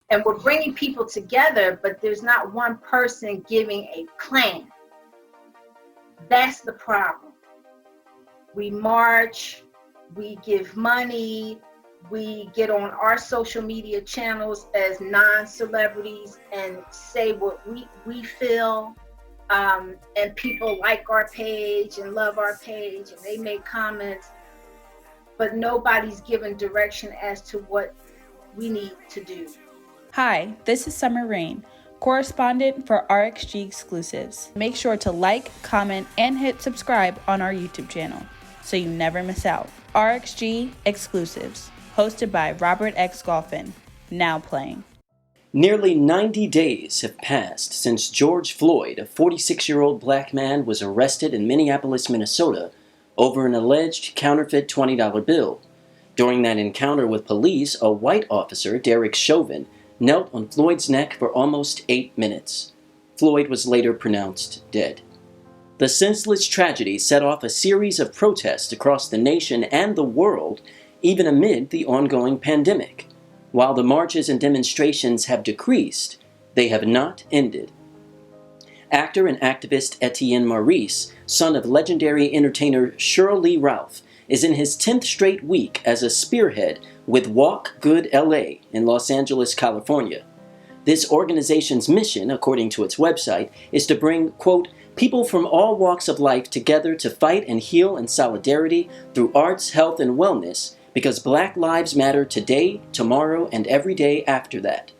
And we're bringing people together, but there's not one person giving a plan. That's the problem. We march, we give money, we get on our social media channels as non-celebrities and say what we feel, and people like our page and love our page and they make comments, but nobody's given direction as to what we need to do. Hi, this is Summer Rain, correspondent for RXG Exclusives. Make sure to like, comment, and hit subscribe on our YouTube channel so you never miss out. RXG Exclusives, hosted by Robert X. Golphin, now playing. Nearly 90 days have passed since George Floyd, a 46-year-old black man, was arrested in Minneapolis, Minnesota, over an alleged counterfeit $20 bill. During that encounter with police, a white officer, Derek Chauvin, knelt on Floyd's neck for almost 8 minutes. Floyd was later pronounced dead. The senseless tragedy set off a series of protests across the nation and the world, even amid the ongoing pandemic. While the marches and demonstrations have decreased, they have not ended. Actor and activist Etienne Maurice, son of legendary entertainer Sheryl Lee Ralph, is in his 10th straight week as a spearhead with Walk Good LA in Los Angeles, California. This organization's mission, according to its website, is to bring, quote, people from all walks of life together to fight and heal in solidarity through arts, health, and wellness, because Black lives matter today, tomorrow, and every day after that.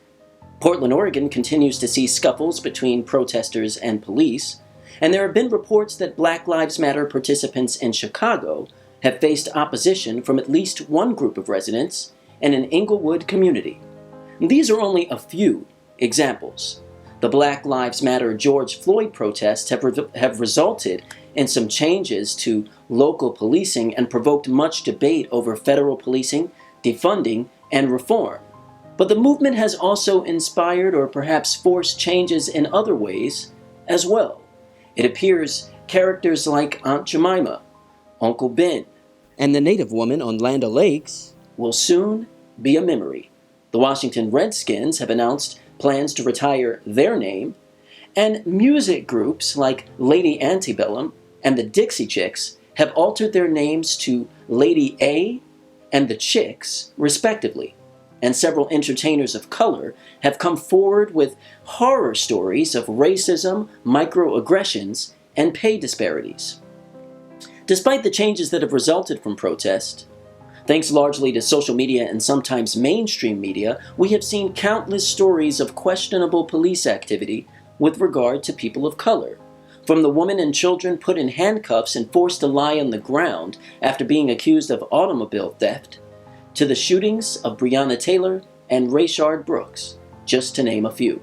Portland, Oregon continues to see scuffles between protesters and police, and there have been reports that Black Lives Matter participants in Chicago have faced opposition from at least one group of residents in an Inglewood community. These are only a few examples. The Black Lives Matter George Floyd protests have resulted in some changes to local policing and provoked much debate over federal policing, defunding, and reform. But the movement has also inspired or perhaps forced changes in other ways as well. It appears characters like Aunt Jemima, Uncle Ben, and the Native woman on Land O'Lakes will soon be a memory. The Washington Redskins have announced plans to retire their name, and music groups like Lady Antebellum and the Dixie Chicks have altered their names to Lady A and the Chicks, respectively. And several entertainers of color have come forward with horror stories of racism, microaggressions, and pay disparities. Despite the changes that have resulted from protest, thanks largely to social media and sometimes mainstream media, we have seen countless stories of questionable police activity with regard to people of color. From the women and children put in handcuffs and forced to lie on the ground after being accused of automobile theft, to the shootings of Breonna Taylor and Rayshard Brooks, just to name a few.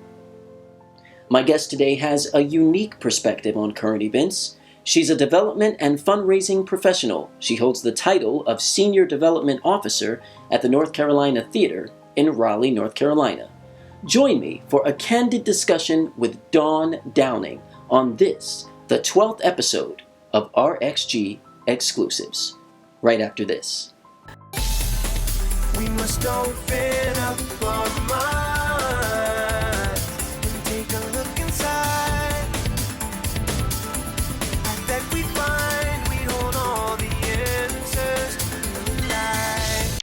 My guest today has a unique perspective on current events. She's a development and fundraising professional. She holds the title of Senior Development Officer at the North Carolina Theater in Raleigh, North Carolina. Join me for a candid discussion with Dawn Downing on this, the 12th episode of RXG Exclusives, right after this. We must open up our minds and take a look inside. That we find we hold all the answers in life.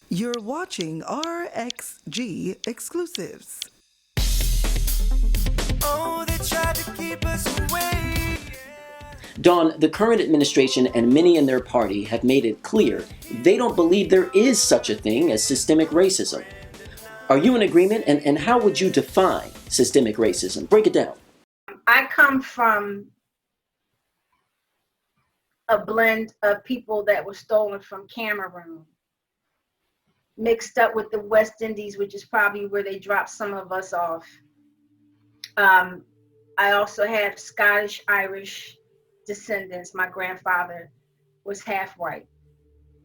You're watching RXG Exclusives. Oh, they tried to keep us away. Dawn, the current administration and many in their party have made it clear they don't believe there is such a thing as systemic racism. Are you in agreement, and how would you define systemic racism? Break it down. I come from a blend of people that were stolen from Cameroon, mixed up with the West Indies, which is probably where they dropped some of us off. I also have Scottish, Irish descendants. My grandfather was half white.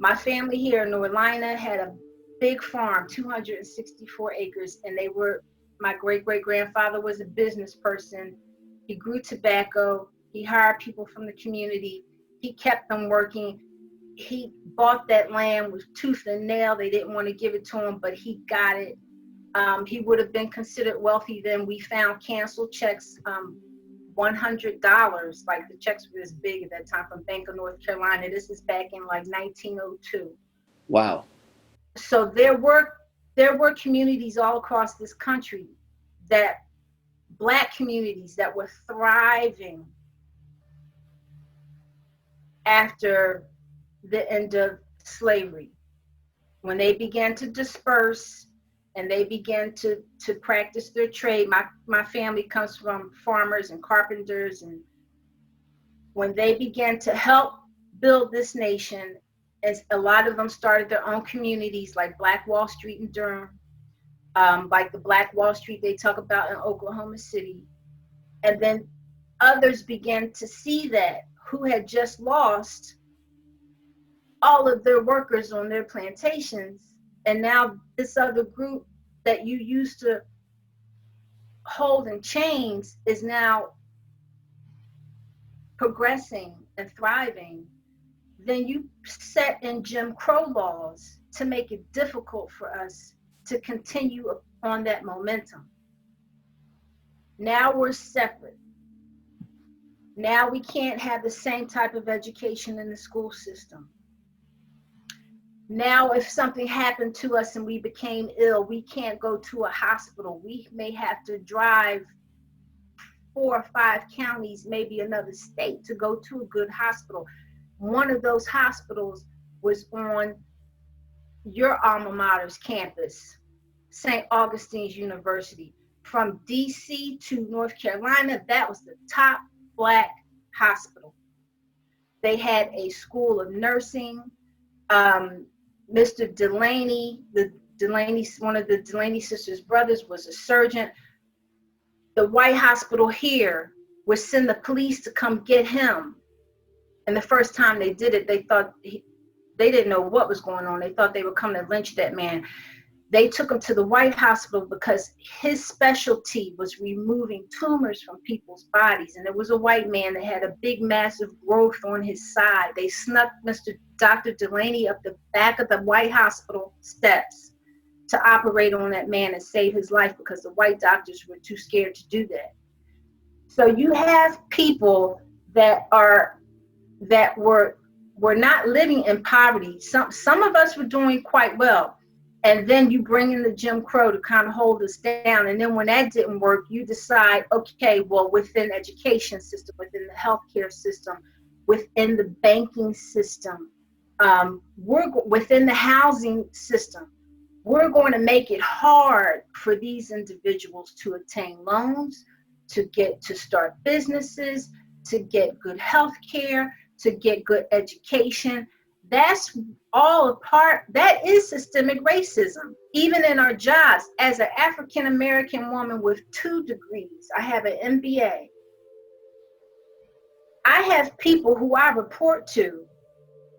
My family here in North Carolina had a big farm, 264 acres, and my great-great-grandfather was a business person. He grew tobacco. He hired people from the community. He kept them working. He bought that land with tooth and nail. They didn't want to give it to him, but he got it. He would have been considered wealthy then. We found canceled checks, $100, like the checks were this big at that time, from Bank of North Carolina. This is back in like 1902. Wow. So there were communities all across this country, that Black communities that were thriving after the end of slavery, when they began to disperse and they began to practice their trade. My family comes from farmers and carpenters, and when they began to help build this nation, as a lot of them started their own communities, like Black Wall Street in Durham, like the Black Wall Street they talk about in Oklahoma City. And then others began to see that, who had just lost all of their workers on their plantations. And now this other group that you used to hold in chains is now progressing and thriving. Then you set in Jim Crow laws to make it difficult for us to continue on that momentum. Now we're separate. Now we can't have the same type of education in the school system. Now, if something happened to us and we became ill, we can't go to a hospital. We may have to drive 4 or 5 counties, maybe another state, to go to a good hospital. One of those hospitals was on your alma mater's campus, St. Augustine's University. From DC to North Carolina, that was the top Black hospital. They had a school of nursing. Mr. Delaney, one of the Delaney sisters' brothers, was a surgeon. The White Hospital here would send the police to come get him. And the first time they did it, they thought they didn't know what was going on. They thought they were coming to lynch that man. They took him to the White Hospital because his specialty was removing tumors from people's bodies. And there was a white man that had a big, massive growth on his side. They snuck Dr. Delaney up the back of the White Hospital steps to operate on that man and save his life, because the white doctors were too scared to do that. So you have people that were not living in poverty. Some of us were doing quite well. And then you bring in the Jim Crow to kind of hold us down. And then when that didn't work, you decide, okay, well, within the education system, within the healthcare system, within the banking system, within the housing system, we're going to make it hard for these individuals to obtain loans, to start businesses, to get good health care, to get good education. That's all a part, that is systemic racism. Even in our jobs, as an African-American woman with 2 degrees, I have an MBA. I have people who I report to,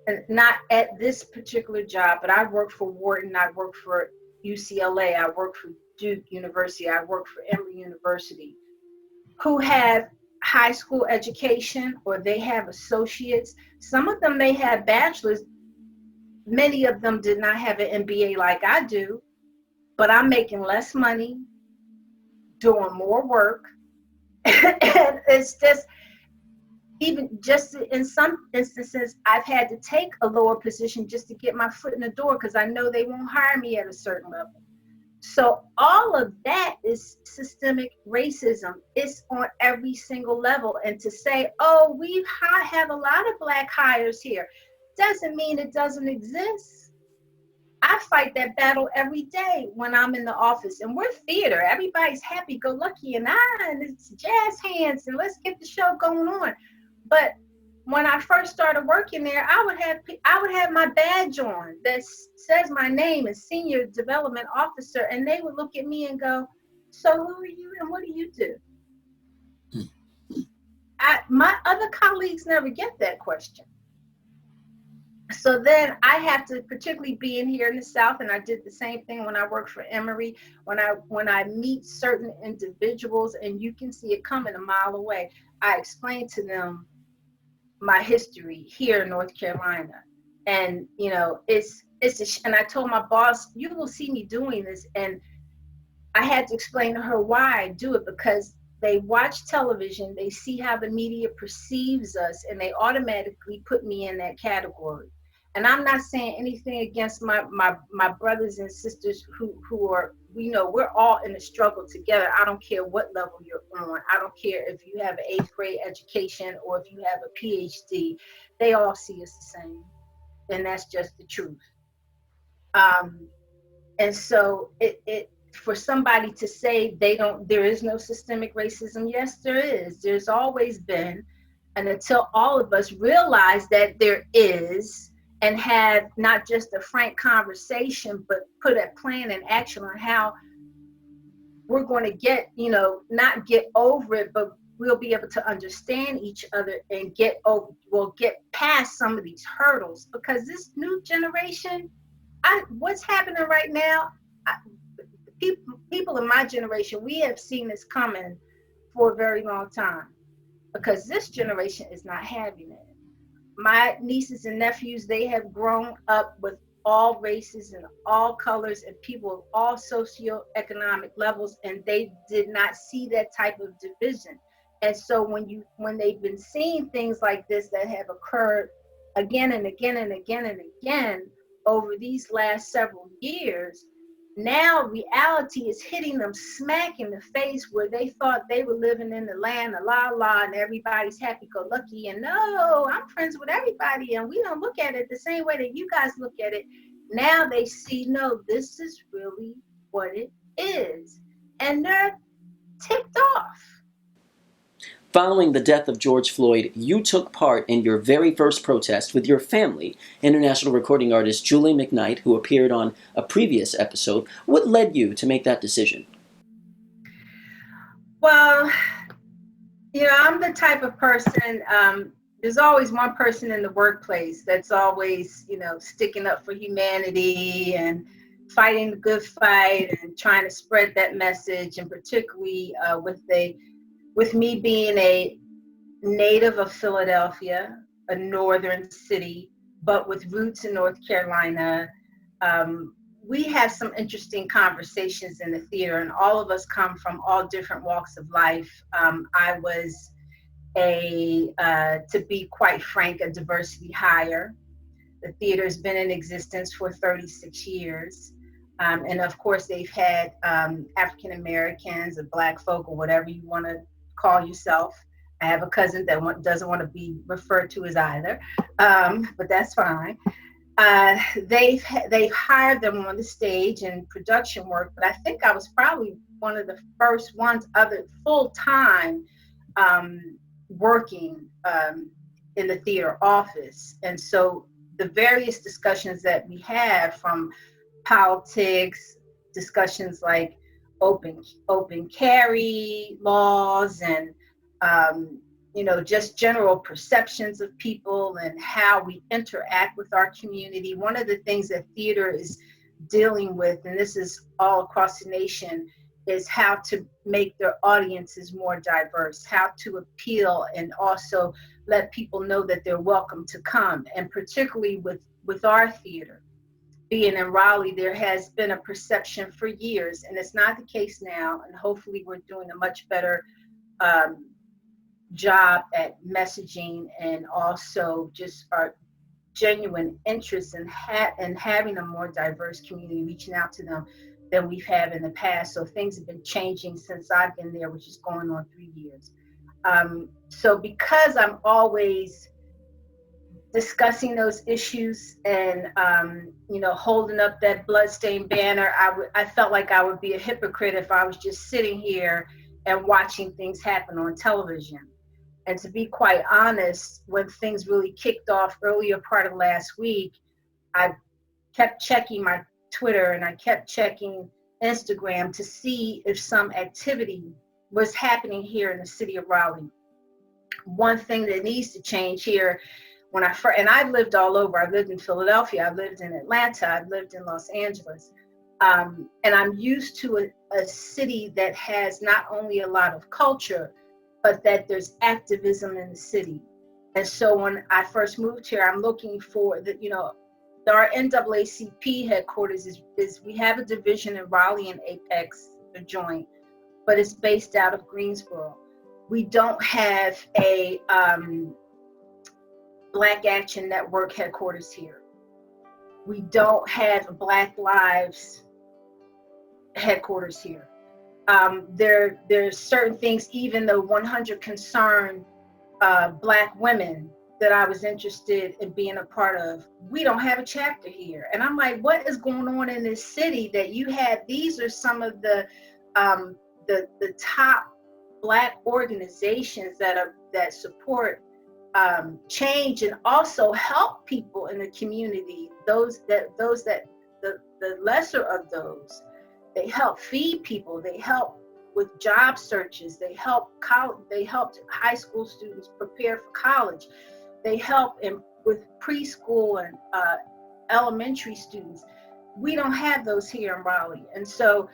and not at this particular job, but I work for Wharton, I work for UCLA, I work for Duke University, I work for Emory University, who have high school education, or they have associates. Some of them may have bachelors. Many of them did not have an MBA like I do, but I'm making less money, doing more work. And it's just, even just in some instances, I've had to take a lower position just to get my foot in the door, because I know they won't hire me at a certain level. So all of that is systemic racism. It's on every single level. And to say, oh, we have a lot of Black hires here, doesn't mean it doesn't exist. I fight that battle every day when I'm in the office, and we're theater. Everybody's happy-go-lucky and it's jazz hands and let's get the show going on. But when I first started working there, I would have my badge on that says my name as Senior Development Officer, and they would look at me and go, so who are you and what do you do? My other colleagues never get that question. So then I have to, particularly being here in the South, and I did the same thing when I worked for Emory, when I meet certain individuals, and you can see it coming a mile away, I explain to them my history here in North Carolina. And, you know, and I told my boss, you will see me doing this, and I had to explain to her why I do it, because they watch television, they see how the media perceives us, and they automatically put me in that category. And I'm not saying anything against my brothers and sisters who are, we're all in the struggle together. I don't care what level you're on. I don't care if you have an 8th grade education or if you have a PhD. They all see us the same. And that's just the truth. And so it for somebody to say there is no systemic racism, yes, there is. There's always been. And until all of us realize that there is, and have not just a frank conversation, but put a plan and action on how we're going to get, not get over it, but we'll be able to understand each other and we'll get past some of these hurdles. Because this new generation, what's happening right now, people in my generation, we have seen this coming for a very long time, because this generation is not having it. My nieces and nephews, they have grown up with all races and all colors and people of all socioeconomic levels, and they did not see that type of division. And so when they've been seeing things like this that have occurred again and again and again and again over these last several years, now reality is hitting them smack in the face, where they thought they were living in the land of la la and everybody's happy-go-lucky, and no, I'm friends with everybody and we don't look at it the same way that you guys look at it. Now they see, no, this is really what it is, and they're ticked off. Following the death of George Floyd, you took part in your very first protest with your family, international recording artist Julie McKnight, who appeared on a previous episode. What led you to make that decision? Well, I'm the type of person, there's always one person in the workplace that's always, sticking up for humanity and fighting the good fight and trying to spread that message. And particularly with me being a native of Philadelphia, a northern city, but with roots in North Carolina, we have some interesting conversations in the theater, and all of us come from all different walks of life. I was to be quite frank, a diversity hire. The theater's been in existence for 36 years. And of course, they've had African Americans or Black folk or whatever you want to call yourself. I have a cousin that doesn't want to be referred to as either, but that's fine. They've hired them on the stage and production work, but I think I was probably one of the first ones other full-time working in the theater office. And so the various discussions that we have, from politics, discussions like open carry laws, and just general perceptions of people and how we interact with our community. One of the things that theater is dealing with, and this is all across the nation, is how to make their audiences more diverse, how to appeal and also let people know that they're welcome to come. And particularly with our theater being in Raleigh, there has been a perception for years, and it's not the case now, and hopefully we're doing a much better job at messaging, and also just our genuine interest in having a more diverse community, reaching out to them, than we've had in the past. So things have been changing since I've been there, which is going on 3 years. So because I'm always discussing those issues and holding up that bloodstained banner, I felt like I would be a hypocrite if I was just sitting here and watching things happen on television. And to be quite honest, when things really kicked off earlier part of last week, I kept checking my Twitter and I kept checking Instagram to see if some activity was happening here in the city of Raleigh. One thing that needs to change here, and I've lived all over. I've lived in Philadelphia, I've lived in Atlanta, I've lived in Los Angeles. And I'm used to a city that has not only a lot of culture, but that there's activism in the city. And so when I first moved here, I'm looking for our NAACP headquarters is we have a division in Raleigh and Apex, sister joint, but it's based out of Greensboro. We don't have a Black Action Network headquarters here. We don't have a Black Lives headquarters here. There's certain things, even the 100 Concerned Black women that I was interested in being a part of, we don't have a chapter here. And I'm like, what is going on in this city that you have? These are some of the top Black organizations that support change and also help people in the community. Those that the lesser of those, they help feed people. They help with job searches. They help high school students prepare for college. They help with preschool and elementary students. We don't have those here in Raleigh. And so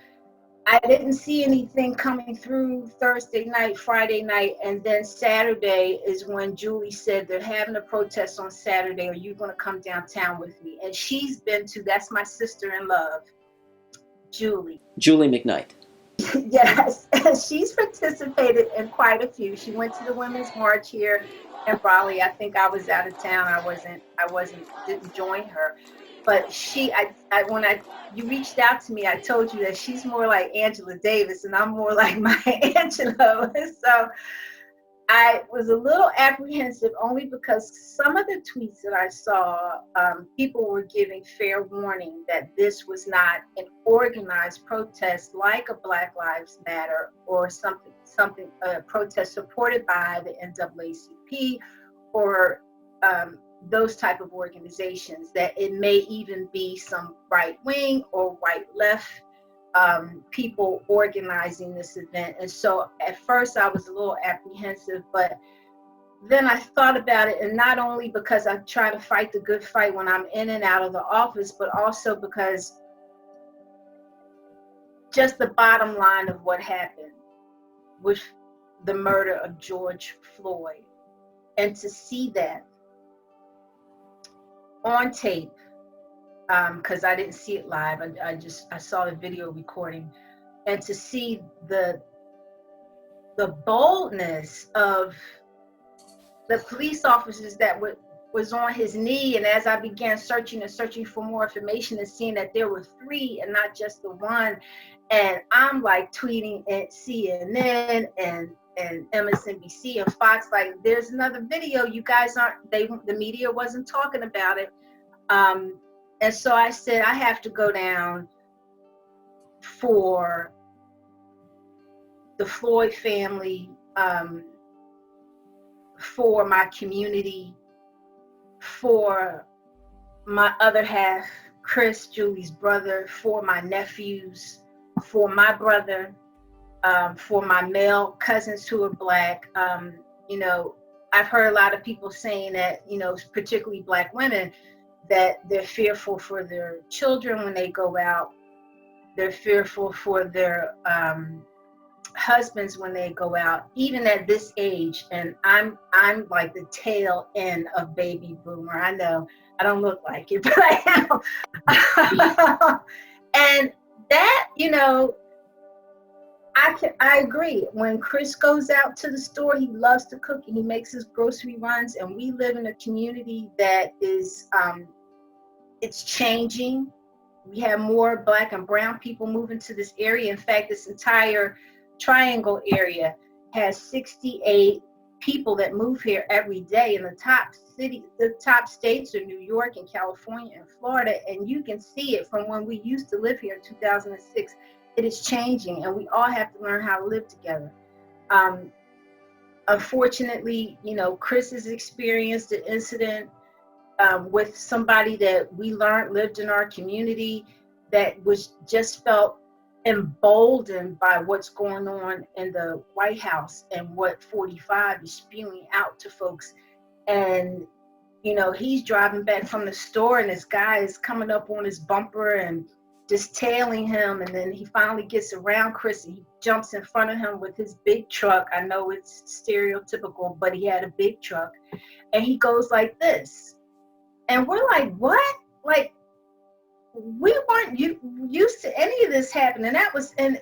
I didn't see anything coming through Thursday night, Friday night, and then Saturday is when Julie said they're having a protest on Saturday. Are you going to come downtown with me? And she's been to, that's my sister-in-law, Julie. Julie McKnight. Yes, she's participated in quite a few. She went to the Women's March here in Raleigh. I think I was out of town. Didn't join her. But you reached out to me, I told you that she's more like Angela Davis and I'm more like Maya Angelou. So I was a little apprehensive only because some of the tweets that I saw, people were giving fair warning that this was not an organized protest like a Black Lives Matter or a protest supported by the NAACP or those type of organizations, that it may even be some right wing or white left people organizing this event. And so at first I was a little apprehensive, but then I thought about it, and not only because I try to fight the good fight when I'm in and out of the office, but also because just the bottom line of what happened with the murder of George Floyd, and to see that on tape, because I didn't see it live. I saw the video recording, and to see the boldness of the police officers that was on his knee. And as I began searching for more information and seeing that there were 3 and not just the one, and I'm like tweeting at CNN and MSNBC and Fox, like, there's another video, you guys the media wasn't talking about it. And so I said, I have to go down for the Floyd family, for my community, for my other half, Chris, Julie's brother, for my nephews, for my brother, for my male cousins who are Black. I've heard a lot of people saying that, particularly Black women, that they're fearful for their children when they go out. They're fearful for their husbands when they go out, even at this age. And I'm like the tail end of baby boomer. I know I don't look like it, but I am. And that, I agree. When Chris goes out to the store, he loves to cook and he makes his grocery runs. And we live in a community that is, it's changing. We have more Black and brown people moving to this area. In fact, this entire Triangle area has 68 people that move here every day. And the top states are New York and California and Florida. And you can see it from when we used to live here in 2006. It is changing, and we all have to learn how to live together. Unfortunately, Chris has experienced an incident with somebody that we learned lived in our community that just felt emboldened by what's going on in the White House and what 45 is spewing out to folks. And, he's driving back from the store and this guy is coming up on his bumper and just tailing him. And then he finally gets around Chris and he jumps in front of him with his big truck. I know it's stereotypical, but he had a big truck. And he goes like this. And we're like, what? Like, we weren't used to any of this happening. That was, and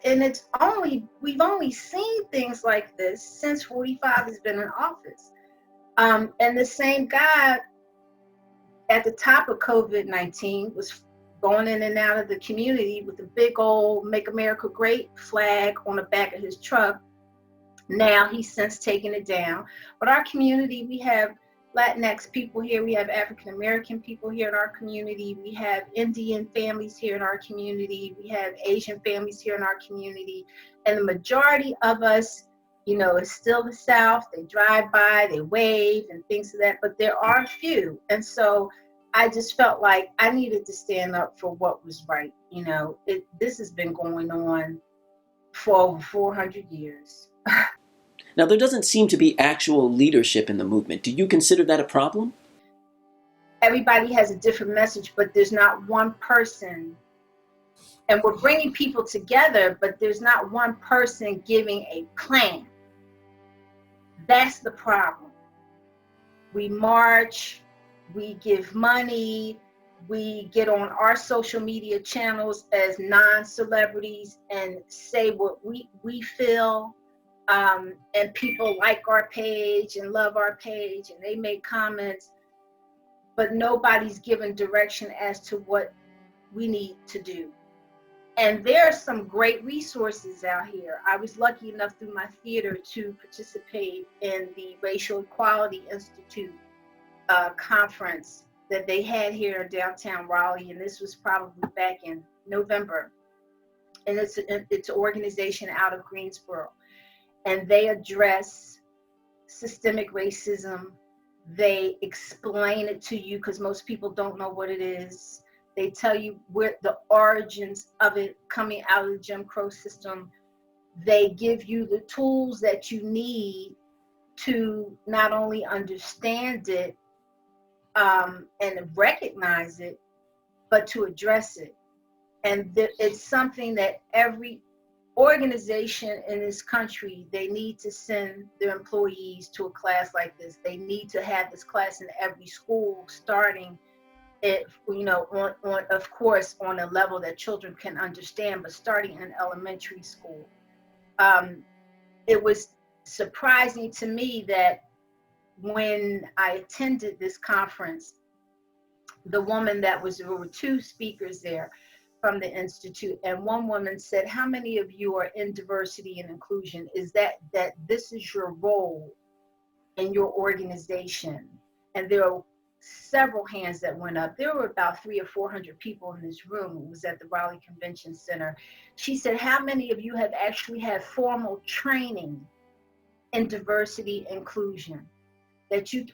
we've only seen things like this since 45 has been in office. And the same guy at the top of COVID-19 was going in and out of the community with a big old "Make America Great" flag on the back of his truck. Now he's since taken it down. But our community, we have Latinx people here, we have African American people here in our community, we have Indian families here in our community, we have Asian families here in our community, and the majority of us, is still the South. They drive by, they wave and things of that, but there are a few. And so I just felt like I needed to stand up for what was right. This has been going on for over 400 years. Now, there doesn't seem to be actual leadership in the movement. Do you consider that a problem? Everybody has a different message, but there's not one person. And we're bringing people together, but there's not one person giving a plan. That's the problem. We march, we give money, we get on our social media channels as non-celebrities and say what we feel. And people like our page and love our page and they make comments, but nobody's given direction as to what we need to do. And there are some great resources out here. I was lucky enough through my theater to participate in the Racial Equality Institute conference that they had here in downtown Raleigh, and this was probably back in November. And it's an organization out of Greensboro. And they address systemic racism. They explain it to you because most people don't know what it is. They tell you where the origins of it coming out of the Jim Crow system. They give you the tools that you need to not only understand it and recognize it, but to address it. And it's something that every organization in this country, they need to send their employees to a class like this. They need to have this class in every school, starting it, on of course on a level that children can understand, but starting in elementary school. It was surprising to me that when I attended this conference, there were two speakers there from the Institute, and one woman said, how many of you are in diversity and inclusion? Is that this is your role in your organization? And there are several hands that went up. There were about 300 or 400 people in this room. It was at the Raleigh Convention Center. She said, how many of you have actually had formal training in diversity and inclusion?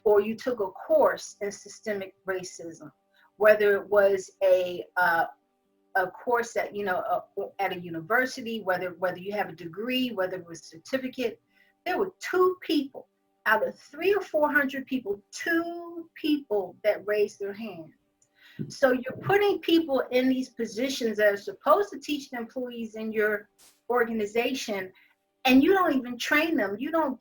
Or you took a course in systemic racism, whether it was a course at at a university, whether you have a degree, whether it was a certificate. There were two people out of 300 or 400 people, two people that raised their hand. So you're putting people in these positions that are supposed to teach the employees in your organization, and you don't even train them. You don't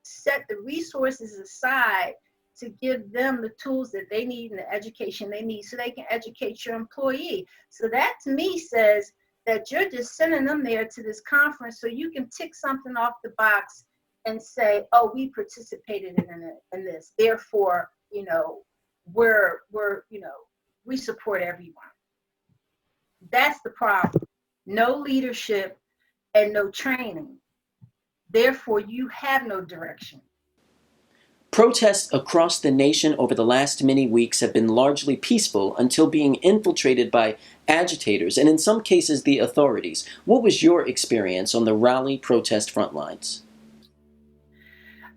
set the resources aside to give them the tools that they need and the education they need so they can educate your employee. So that to me says that you're just sending them there to this conference so you can tick something off the box and say, oh, we participated in this. Therefore, we support everyone. That's the problem. No leadership and no training. Therefore, you have no direction. Protests across the nation over the last many weeks have been largely peaceful until being infiltrated by agitators and in some cases the authorities. What was your experience on the Raleigh protest front lines?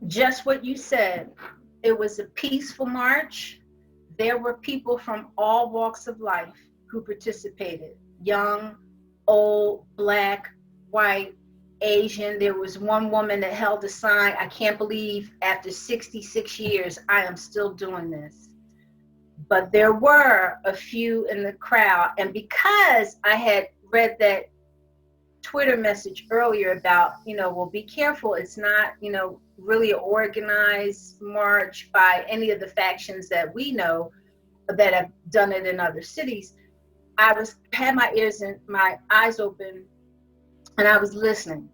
Just what you said. It was a peaceful march. There were people from all walks of life who participated. Young, old, Black, white, Asian. There was one woman that held a sign, I can't believe after 66 years, I am still doing this. But there were a few in the crowd. And because I had read that Twitter message earlier about, well, be careful. It's not, really an organized march by any of the factions that we know. that have done it in other cities, had my ears and my eyes open, and I was listening.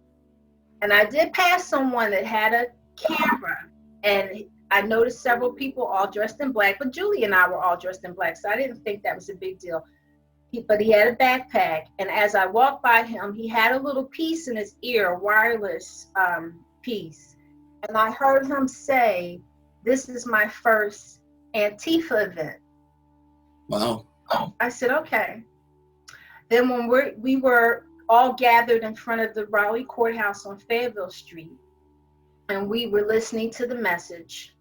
And I did pass someone that had a camera, and I noticed several people all dressed in black, but Julie and I were all dressed in black, so I didn't think that was a big deal. But he had a backpack, and as I walked by him, he had a little piece in his ear, a wireless piece. And I heard him say, "This is my first Antifa event." Wow. I said, okay. Then when we were all gathered in front of the Raleigh Courthouse on Fayetteville Street, and we were listening to the message,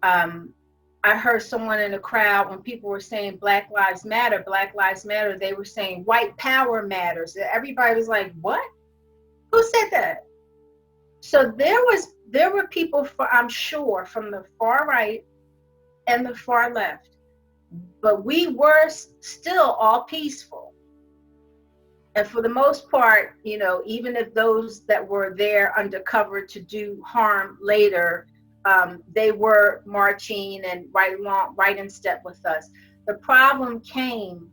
I heard someone in the crowd, when people were saying Black Lives Matter, they were saying white power matters. Everybody was like, what? Who said that? So there were people, I'm sure, from the far right and the far left, but we were still all peaceful. And for the most part, you know, even if those that were there undercover to do harm later, they were marching and right in step with us. The problem came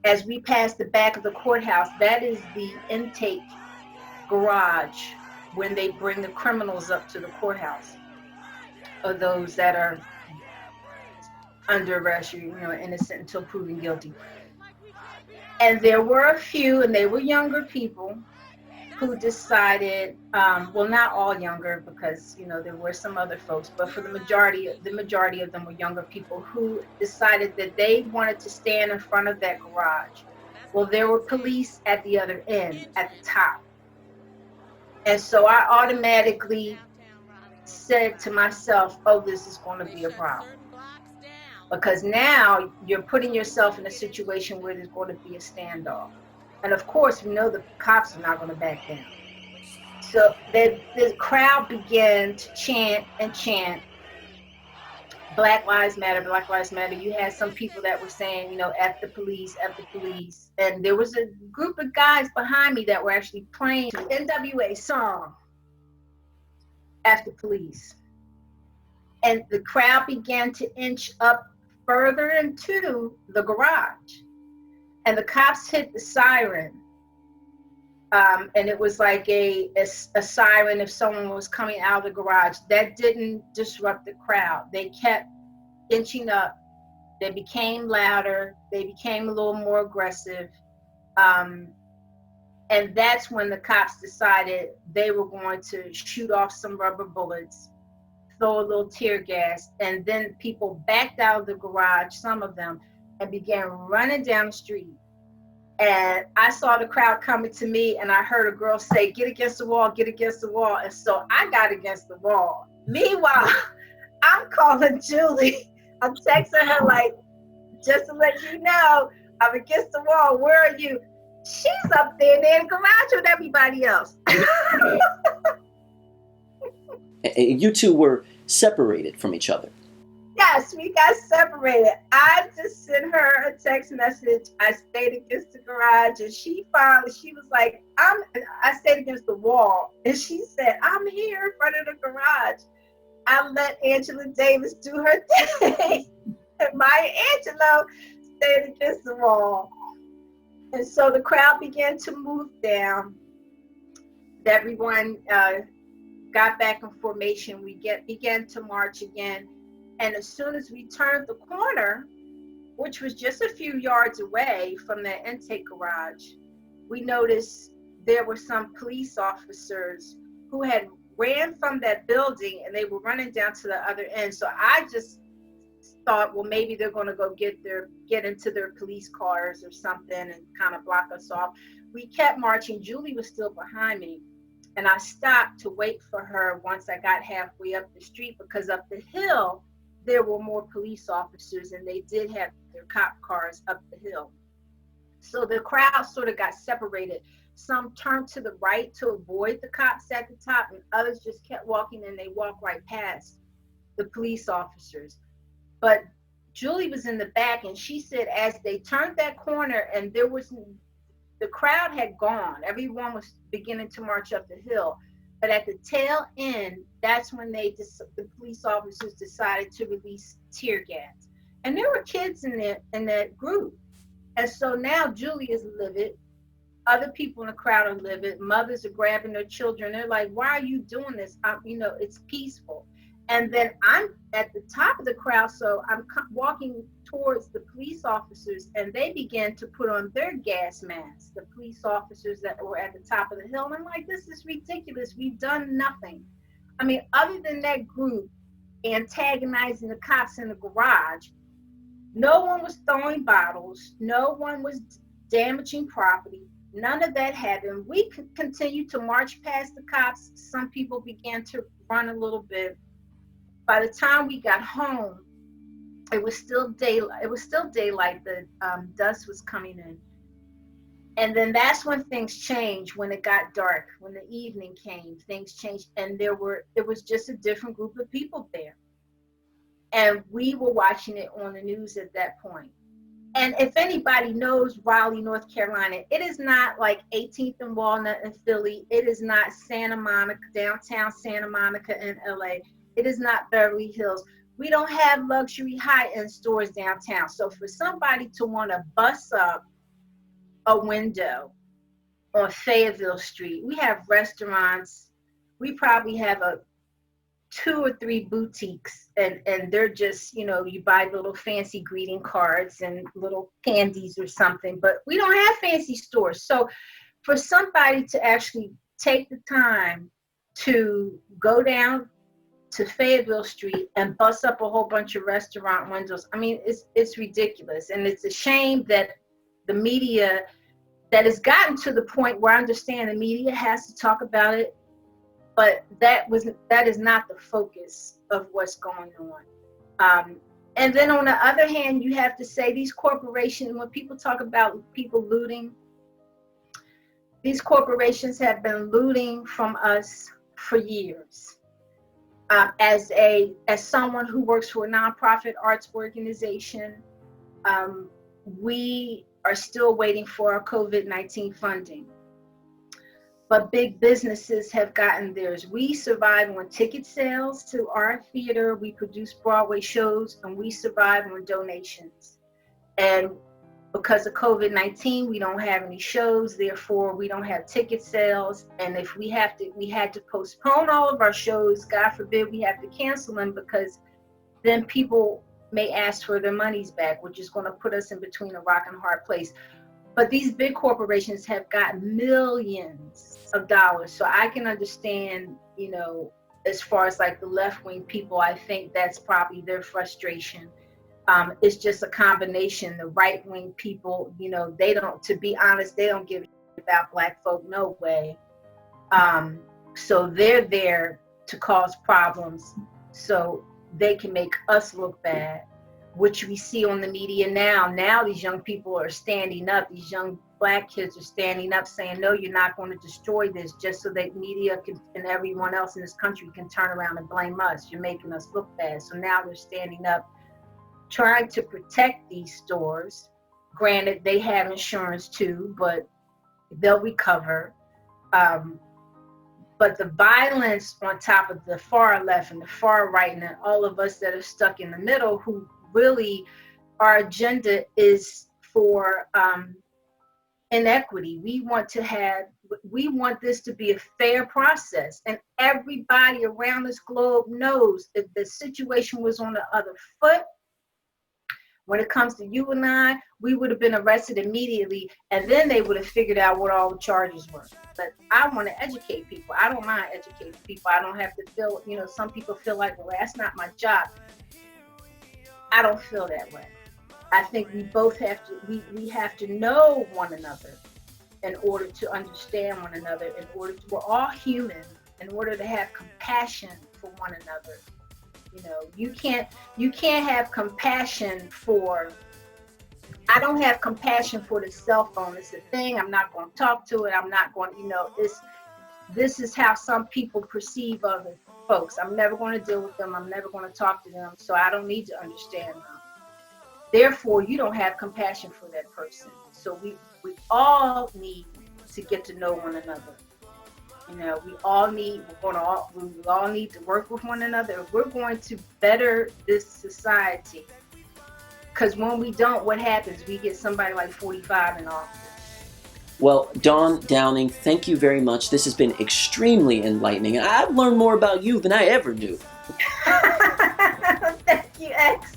as we passed the back of the courthouse. That is the intake garage when they bring the criminals up to the courthouse, or those that are under arrest, you know, innocent until proven guilty. And there were a few, and they were younger people, who decided, well, not all younger, because, you know, there were some other folks, but for the majority of them were younger people who decided that they wanted to stand in front of that garage. Well, there were police at the other end, at the top. And so I automatically said to myself, oh, this is going to be a problem. Because now you're putting yourself in a situation where there's going to be a standoff. And of course, we know the cops are not going to back down. So the crowd began to chant and chant, Black Lives Matter, Black Lives Matter. You had some people that were saying, you know, F the police, F the police. And there was a group of guys behind me that were actually playing the NWA song, F the police. And the crowd began to inch up further into the garage. And the cops hit the siren. And it was like a siren if someone was coming out of the garage. That didn't disrupt the crowd. They kept inching up. They became louder. They became a little more aggressive. And that's when the cops decided they were going to shoot off some rubber bullets, throw a little tear gas, and then people backed out of the garage, some of them, and began running down the street. And I saw the crowd coming to me, and I heard a girl say, get against the wall, get against the wall. And so I got against the wall. Meanwhile, I'm calling Julie. I'm texting her like, just to let you know, I'm against the wall. Where are you? She's up there in the garage with everybody else. You two were separated from each other. Yes, we got separated. I just sent her a text message. I stayed against the garage, and she was like, I stayed against the wall. And she said, I'm here in front of the garage. I let Angela Davis do her thing. And Maya Angelou stayed against the wall. And so the crowd began to move down. Everyone got back in formation. We began to march again. And as soon as we turned the corner, which was just a few yards away from the intake garage, we noticed there were some police officers who had ran from that building, and they were running down to the other end. So I just thought, well, maybe they're going to go get into their police cars or something and kind of block us off. We kept marching. Julie was still behind me, and I stopped to wait for her once I got halfway up the street, because up the hill there were more police officers, and they did have their cop cars up the hill. So the crowd sort of got separated. Some turned to the right to avoid the cops at the top, and others just kept walking, and they walked right past the police officers. But Julie was in the back, and she said as they turned that corner, and the crowd had gone, everyone was beginning to march up the hill. But at the tail end, that's when the police officers decided to release tear gas. And there were kids in that group. And so now Julie is livid. Other people in the crowd are livid. Mothers are grabbing their children. They're like, why are you doing this? It's peaceful. And then I'm at the top of the crowd, so I'm walking towards the police officers, and they began to put on their gas masks, the police officers that were at the top of the hill. And I'm like, this is ridiculous. We've done nothing. I mean, other than that group antagonizing the cops in the garage, no one was throwing bottles. No one was damaging property. None of that happened. We continued to march past the cops. Some people began to run a little bit. By the time we got home, it was still daylight. The dust was coming in. And then that's when things changed. When it got dark, when the evening came, things changed. And it was just a different group of people there. And we were watching it on the news at that point. And if anybody knows Raleigh, North Carolina, it is not like 18th and Walnut in Philly. It is not Santa Monica, downtown Santa Monica in LA. It is not Beverly Hills. We don't have luxury high-end stores downtown. So for somebody to want to bust up a window on Fayetteville Street, we have restaurants. We probably have 2 or 3 boutiques, and they're just, you buy little fancy greeting cards and little candies or something, but we don't have fancy stores. So for somebody to actually take the time to go down to Fayetteville Street and bust up a whole bunch of restaurant windows, I mean, it's ridiculous. And it's a shame that the media, that has gotten to the point where I understand the media has to talk about it, but that is not the focus of what's going on. And then on the other hand, you have to say these corporations, when people talk about people looting, these corporations have been looting from us for years. As someone who works for a nonprofit arts organization, we are still waiting for our COVID-19 funding. But big businesses have gotten theirs. We survive on ticket sales to our theater. We produce Broadway shows, and we survive on donations. And because of COVID-19, we don't have any shows. Therefore, we don't have ticket sales. And if we had to postpone all of our shows, God forbid we have to cancel them, because then people may ask for their monies back, which is going to put us in between a rock and a hard place. But these big corporations have got millions of dollars. So I can understand, as far as like the left-wing people, I think that's probably their frustration. It's just a combination. The right-wing people, they don't, to be honest, they don't give a shit about Black folk, no way. So they're there to cause problems so they can make us look bad, which we see on the media now. Now these young people are standing up. These young Black kids are standing up saying, no, you're not going to destroy this, just so that media and everyone else in this country can turn around and blame us. You're making us look bad. So now they're standing up, trying to protect these stores. Granted, they have insurance too, but they'll recover. But the violence on top of the far left and the far right, and all of us that are stuck in the middle, who really, our agenda is for inequity. We want this to be a fair process, and everybody around this globe knows if the situation was on the other foot, when it comes to you and I, we would have been arrested immediately, and then they would have figured out what all the charges were. But I want to educate people. I don't mind educating people. I don't have to feel, some people feel like, well, that's not my job. I don't feel that way. I think we both have to, we have to know one another in order to understand one another, we're all human, in order to have compassion for one another. You can't have compassion for, I don't have compassion for the cell phone. It's a thing. I'm not going to talk to it. I'm not going, this is how some people perceive other folks. I'm never going to deal with them. I'm never going to talk to them. So I don't need to understand them. Therefore, you don't have compassion for that person. So we all need to get to know one another. We all need to work with one another. If we're going to better this society, Because when we don't, what happens? We get somebody like 45 in office. Well, Dawn Downing, thank you very much. This has been extremely enlightening. I've learned more about you than I ever knew. Thank you, X.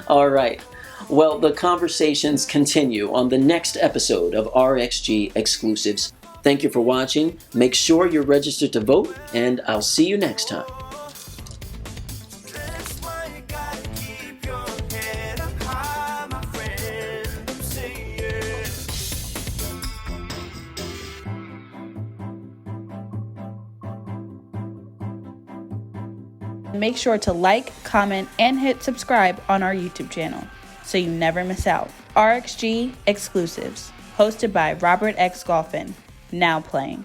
All right. Well, the conversations continue on the next episode of RXG Exclusives. Thank you for watching. Make sure you're registered to vote, and I'll see you next time. That's why you gotta keep your head up high, my friend. I'm saying. Make sure to like, comment, and hit subscribe on our YouTube channel so you never miss out. RXG Exclusives, hosted by Robert X. Golphin, now playing.